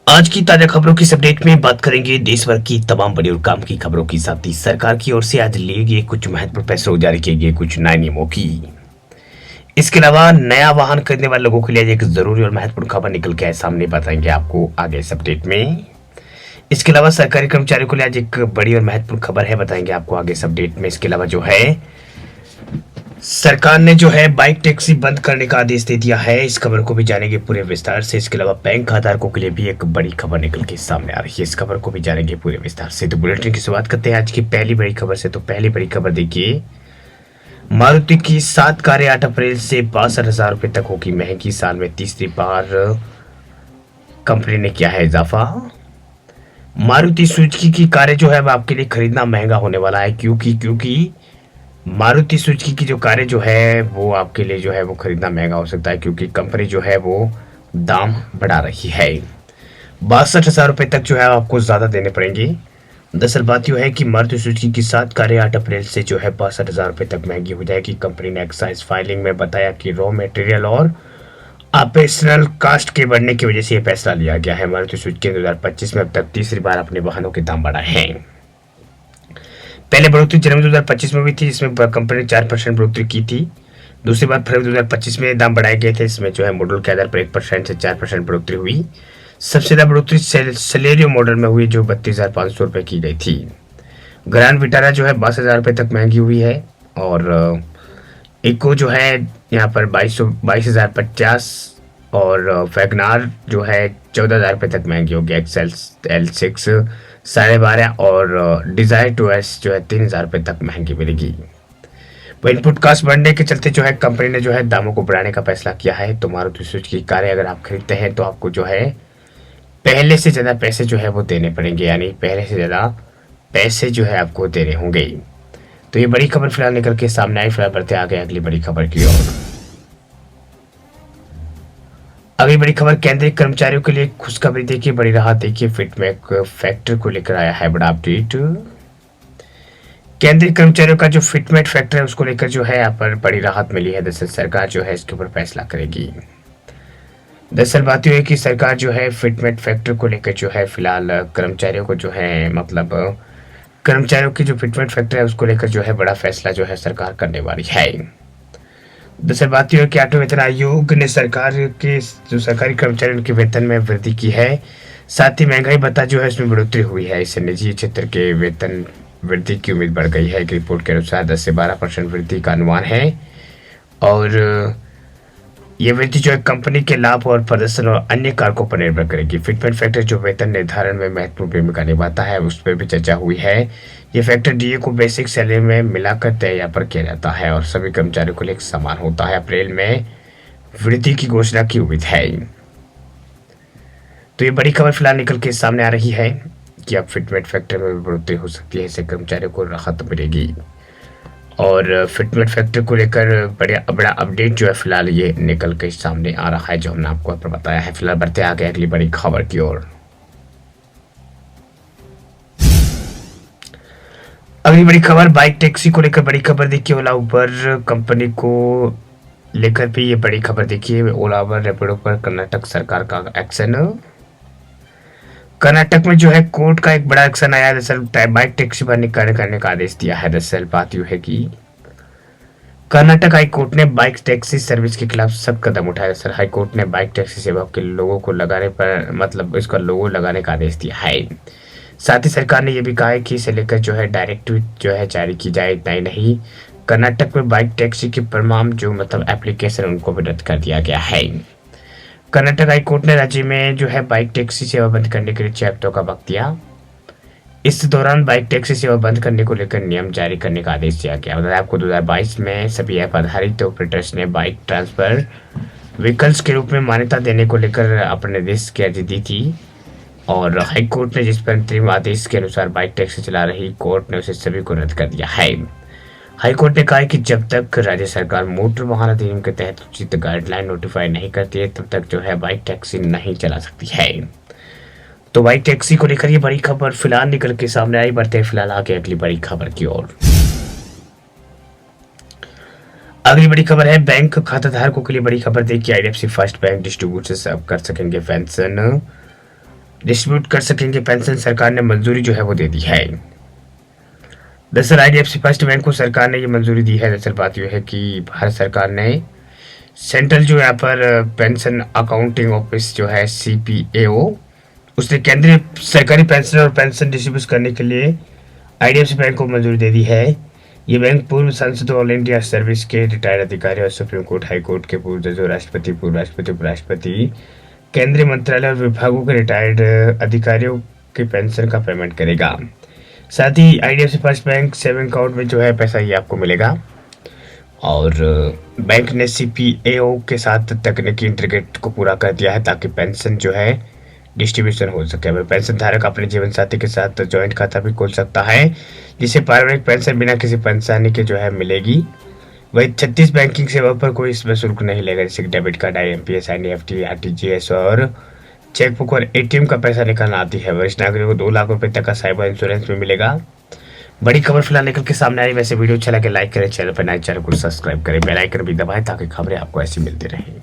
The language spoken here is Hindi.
आज की ताजा खबरों की इस अपडेट में बात करेंगे देश भर की तमाम बड़ी और काम की खबरों की साथ ही सरकार की ओर से आज लिए गए कुछ महत्वपूर्ण फैसलों जारी किए गए कुछ नए नियमों की। इसके अलावा नया वाहन खरीदने वाले लोगों के लिए आज एक जरूरी और महत्वपूर्ण खबर निकल के आए सामने, बताएंगे आपको आगे इस अपडेट में। इसके अलावा सरकारी कर्मचारियों के लिए आज एक बड़ी और महत्वपूर्ण खबर है, बताएंगे आपको आगे इस अपडेट में। इसके अलावा जो है सरकार ने जो है बाइक टैक्सी बंद करने का आदेश दे दिया है, इस खबर को भी जानेंगे पूरे विस्तार से। इसके अलावा बैंक खाताधारकों के लिए भी एक बड़ी खबर निकल के सामने आ रही है, इस खबर को भी जानेंगे पूरे विस्तार से। तो बुलेटिन की शुरुआत करते हैं आज की पहली बड़ी खबर से। तो पहली बड़ी खबर देखिए, मारुति की 7 कारें 8 अप्रैल से 62,000 रुपए तक होगी महंगी, साल में तीसरी बार कंपनी ने किया है इजाफा। मारुति सुजुकी की कारें जो है आपके लिए खरीदना महंगा होने वाला है, क्योंकि मारुति सुजुकी की जो कारें जो है वो आपके लिए जो है वो खरीदना महंगा हो सकता है, क्योंकि कंपनी जो है वो दाम बढ़ा रही है। 62,000 रुपए तक जो है आपको ज़्यादा देने पड़ेंगे। दरअसल बात यह है कि मारुति सुजुकी की 7 कारें 8 अप्रैल से जो है 62,000 रुपए तक महंगी हो जाएगी। कंपनी ने एक्साइज फाइलिंग में बताया कि रॉ मटेरियल और ऑपरेशनल कास्ट के बढ़ने की वजह से यह फैसला लिया गया है। मारुति सुजुकी 2025 में अब तक तीसरी बार अपने वाहनों के दाम बढ़ाए हैं। पहले बढ़ोतरी जनवरी 2025 में हुई थी, इसमें कंपनी ने 4% बढ़ोतरी की थी। दूसरी बार फरवरी 2025 में दाम बढ़ाए गए थे, इसमें जो है मॉडल के आधार पर 1% से 4% बढ़ोतरी हुई। सबसे ज्यादा बढ़ोतरी सेलेरियो मॉडल में हुई, जो 32,500 रुपए की गई थी। ग्रैंड विटारा जो है 22,000 रुपए तक महंगी हुई है, और इको जो है यहाँ पर 22,050, और वैगनार जो है 14,000 रुपए तक महंगी होगी। एक्सएल L6 12,500, और डिजायर 2S जो है 3,000 रुपए तक महंगी मिलेगी। वो इनपुट कॉस्ट बढ़ने के चलते जो है कंपनी ने जो है दामों को बढ़ाने का फैसला किया है। तो मारुति सुजुकी की कारें अगर आप खरीदते हैं तो आपको जो है पहले से ज़्यादा पैसे जो है वो देने पड़ेंगे, यानी पहले से ज़्यादा पैसे जो है आपको देने होंगे। तो ये बड़ी खबर फिलहाल निकल के सामने आई। फिलहाल बढ़ते आगे अगली बड़ी खबर की ओर। अगली बड़ी खबर केंद्रीय कर्मचारियों के लिए खुशखबरी देखिए, बड़ी राहत देखिए। फिटमेक फैक्टर को लेकर आया है बड़ा अपडेट। केंद्रीय कर्मचारियों का जो फिटमेट फैक्टर है उसको लेकर जो है यहाँ पर बड़ी राहत मिली है। दरअसल सरकार जो है इसके ऊपर फैसला करेगी। दरअसल बात यह है कि सरकार जो है फिटमेट फैक्टर को लेकर जो है फिलहाल कर्मचारियों को जो है मतलब कर्मचारियों की जो फिटमेट फैक्टर है उसको लेकर जो है बड़ा फैसला जो है सरकार करने वाली है। दरअसल बात यह है कि 8वें वेतन आयोग ने सरकार के जो सरकारी कर्मचारियों के वेतन में वृद्धि की है, साथ ही महंगाई भत्ता जो है इसमें बढ़ोतरी हुई है। इससे निजी क्षेत्र के वेतन वृद्धि की उम्मीद बढ़ गई है। एक रिपोर्ट के अनुसार 10 से 12% वृद्धि का अनुमान है, और ये वृद्धि जो है कंपनी के लाभ और प्रदर्शन और अन्य कारकों पर निर्भर करेगी। फिटमेट फैक्टर जो वेतन निर्धारण में महत्वपूर्ण भूमिका निभाता है उस पर भी चर्चा हुई है। ये फैक्टर डीए को बेसिक सैलरी में मिलाकर तय यहाँ पर किया जाता है और सभी कर्मचारियों के लिए समान होता है। अप्रैल में वृद्धि की घोषणा की उम्मीद है। तो ये बड़ी खबर फिलहाल निकल के सामने आ रही है कि अब फिटमेट फैक्टर में बढ़ोतरी हो सकती है, इससे कर्मचारियों को राहत मिलेगी। और फिटमेट फैक्टर को लेकर बड़ा अपडेट जो है फिलहाल ये निकल के सामने आ रहा है, जो हमने आपको पर बताया है। फिलहाल बढ़ते आगे अगली बड़ी खबर की ओर। अगली बड़ी खबर बाइक टैक्सी को लेकर बड़ी खबर देखिए। ओला उबर कंपनी को लेकर भी ये बड़ी खबर देखिए। ओला उबर रैपिडो पर कर्नाटक सरकार का एक्शन। कर्नाटक में जो है कोर्ट का एक बड़ा एक्शन आया। दरअसल बाइक टैक्सी पर निकाय करने का आदेश दिया है। दरअसल बात यह है कि कर्नाटक हाई कोर्ट ने बाइक टैक्सी सर्विस के खिलाफ सख्त कदम उठाया। दरअसल हाई कोर्ट ने बाइक टैक्सी सेवा के लोगों को लगाने पर मतलब इसका लोगो लगाने का आदेश दिया है। साथ ही सरकार ने यह भी कहा है कि इसे लेकर जो है डायरेक्टिव जो है जारी की जाए। इतना ही नहीं, कर्नाटक में बाइक टैक्सी के तमाम जो मतलब एप्लीकेशन उनको भी रद्द कर दिया गया है। कर्नाटक हाई कोर्ट ने राज्य में जो है बाइक टैक्सी सेवा बंद करने के लिए 6 हफ्तों का वक्त दिया। इस दौरान बाइक टैक्सी सेवा बंद करने को लेकर नियम जारी करने का आदेश दिया गया। बताया आपको 2022 में सभी ऐप आधारित ऑपरेटर्स ने बाइक ट्रांसफर व्हीकल्स के रूप में मान्यता देने को लेकर अपने निर्देश की अर्जी दी थी, और हाई कोर्ट ने जिस पर अंतरिम आदेश के अनुसार बाइक टैक्सी चला रही कोर्ट ने उसे सभी को रद्द कर दिया है। हाई कोर्ट ने कहा कि जब तक राज्य सरकार मोटर वाहन अधिनियम के तहत उचित गाइडलाइन नोटिफाई नहीं करती है तब तक जो है बाइक टैक्सी नहीं चला सकती है। तो बाइक टैक्सी को लेकर ये बड़ी खबर फिलहाल निकल के सामने आई। बढ़ते हैं फिलहाल आगे अगली बड़ी खबर की ओर। अगली बड़ी खबर है बैंक खाताधारकों के लिए बड़ी खबर देखिए। IDFC फर्स्ट बैंक डिस्ट्रीब्यूटर्स अब कर सकेंगे पेंशन। डिस्ट्रीब्यूट कर सकेंगे पेंशन। सरकार ने मंजूरी जो है वो दे दी है। दरअसल आईडीएफसी फर्स्ट बैंक को सरकार ने ये मंजूरी दी है। दरअसल बात यह है कि भारत सरकार ने सेंट्रल जो यहाँ पर पेंशन अकाउंटिंग ऑफिस जो है CPAO, उसने केंद्रीय सरकारी पेंशन और पेंशन डिस्ट्रीब्यूट करने के लिए आईडीएफसी बैंक को मंजूरी दे दी है। ये बैंक पूर्व सांसद, ऑल इंडिया सर्विस के रिटायर्ड अधिकारी और सुप्रीम कोर्ट, हाई कोर्ट के पूर्व जजों, राष्ट्रपति, पूर्व राष्ट्रपति, उपराष्ट्रपति, केंद्रीय मंत्रालय और विभागों के रिटायर्ड अधिकारियों की पेंशन का पेमेंट करेगा। साथ ही IDFC first bank saving account में जो है पैसा ये आपको मिलेगा। और बैंक ने CPAO के साथ तकनीकी इंटीग्रेट को पूरा कर दिया है ताकि पेंशन जो है डिस्ट्रीब्यूशन हो सके। वह पेंशन धारक अपने जीवन साथी के साथ जॉइंट खाता भी खोल सकता है, जिससे पारिवारिक पेंशन बिना किसी परेशानी के जो है मिलेगी। वही 36 बैंकिंग सेवा पर कोई इसमें शुल्क नहीं लेगा, जैसे debit card, IMPS, NEFT, RTGS और चेकबुक और ATM का पैसा निकालना आती है। वरिष्ठ नागरिकों को 2 लाख रुपए तक का साइबर इंश्योरेंस भी मिलेगा। बड़ी खबर फिलहाल निकल के सामने आई। वैसे वीडियो अच्छा लगे लाइक करें, चैनल पर नए चैनल को सब्सक्राइब करें, बेल आइकन भी दबाएं ताकि खबरें आपको ऐसी मिलती रहें।